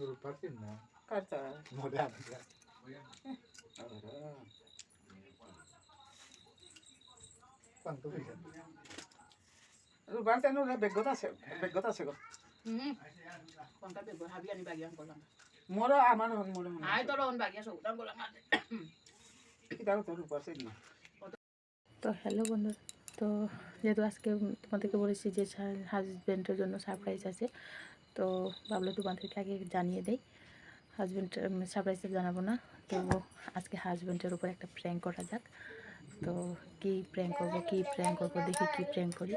রুবার তেন বেগত আছে গো কোনটা বেগ হাবি আনি বাগিয়ান করলাম মোর আমার মোর আই তোর অন বাগিয়া সব দাম করলাম কিতাব তো রুপার সেই না। তো হ্যালো বন্ধুরা, তো যেহেতু আজকে তোমাদেরকে বলেছি যে হাজব্যান্ডের জন্য সারপ্রাইজ আছে, তো ভাবলো তোমাদেরকে আগে জানিয়ে দেই। হাজব্যান্ড সারপ্রাইজটা জানাবো না, তো আজকে হাজব্যান্ডের উপর একটা প্র্যাঙ্ক করা যাক। তো কী প্র্যাঙ্ক করবো দেখি কী প্র্যাঙ্ক করি।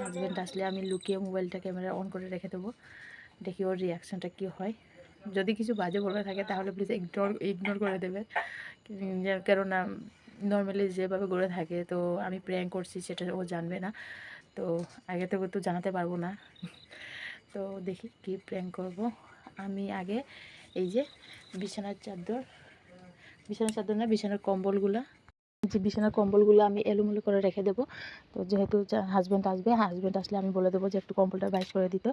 হাজব্যান্ড আসলে আমি লুকিয়ে মোবাইলটা ক্যামেরা অন করে রেখে দেবো, দেখি ওর রিয়াকশানটা কী হয়। যদি কিছু বাজে বলে থাকে তাহলে প্লিজ ইগনোর করে দেবে, কেননা নর্মালি যেভাবে গড়ে থাকে তো আমি প্র্যাঙ্ক করছি সেটা ও জানবে না, তো আগে থেকে তো জানাতে পারবো না। তো দেখি কী প্র্যাঙ্ক করব। আমি আগে এই যে বিছানার চাদর না, বিছানার কম্বলগুলো আমি এলোমেলো করে রেখে দেবো। তো যেহেতু হাজব্যান্ড আসলে আমি বলে দেবো যে একটু কম্বলটা বাইশ করে দিত,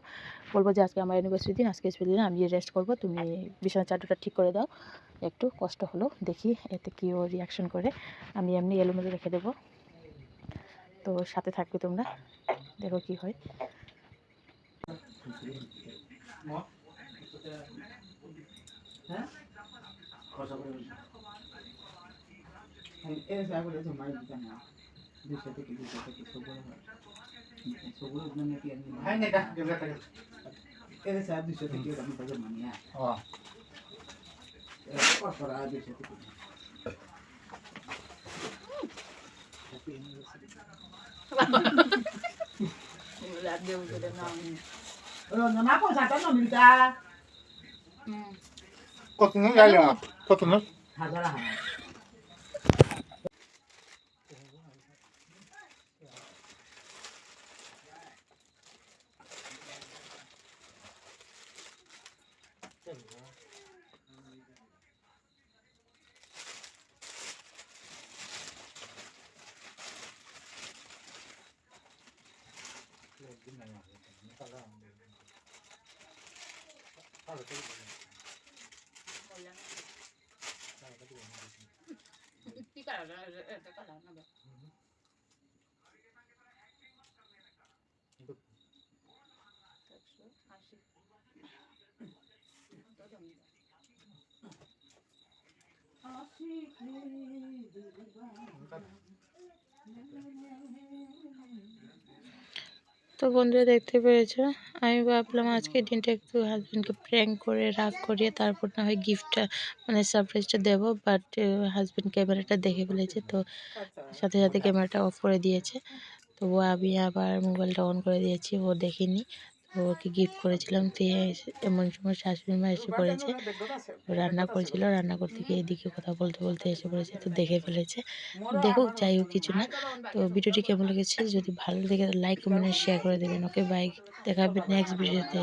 বলবো যে আজকে আমার অ্যানিভার্সারি দিন, আজকে স্পেশাল দিন, আমি রেস্ট করবো, তুমি বিছানার চাদরটা ঠিক করে দাও, একটু কষ্ট হলো, দেখি এতে কী ও রিয়াকশন করে। আমি এমনি এলোমেলো রেখে দেবো, তো সাথে থাকবে তোমরা, দেখো কি হয়। কত না গেল কত না হাজার কি কালার এটা কালার না তো বন্ধুরা দেখতে পেরেছো, আমি ভাবলাম আজকের দিনটা একটু হাজব্যান্ডকে প্র্যাঙ্ক করে রাগ করিয়ে তারপর না হয় গিফটটা মানে সারপ্রাইজটা দেবো, বাট হাজব্যান্ড ক্যামেরাটা দেখে ফেলেছে, তো সাথে সাথে ক্যামেরাটা অফ করে দিয়েছে। তো আমি আবার মোবাইলটা অন করে দিয়েছি, ও দেখেনি। তো ওকে গিফট করেছিলাম, তো এমন সময় শাশুড়ি মা এসে পড়েছে, রান্না করেছিল, রান্না করতে গিয়ে এদিকে কথা বলতে বলতে এসে পড়েছে, তো দেখে ফেলেছে। দেখুক, যাই হোক, কিছু না। তো ভিডিওটি কেমন লেগেছে, যদি ভালো লেগে লাইক কমেন্ট শেয়ার করে দেবেন। ওকে বাই, দেখা হবে নেক্সট ভিডিওতে।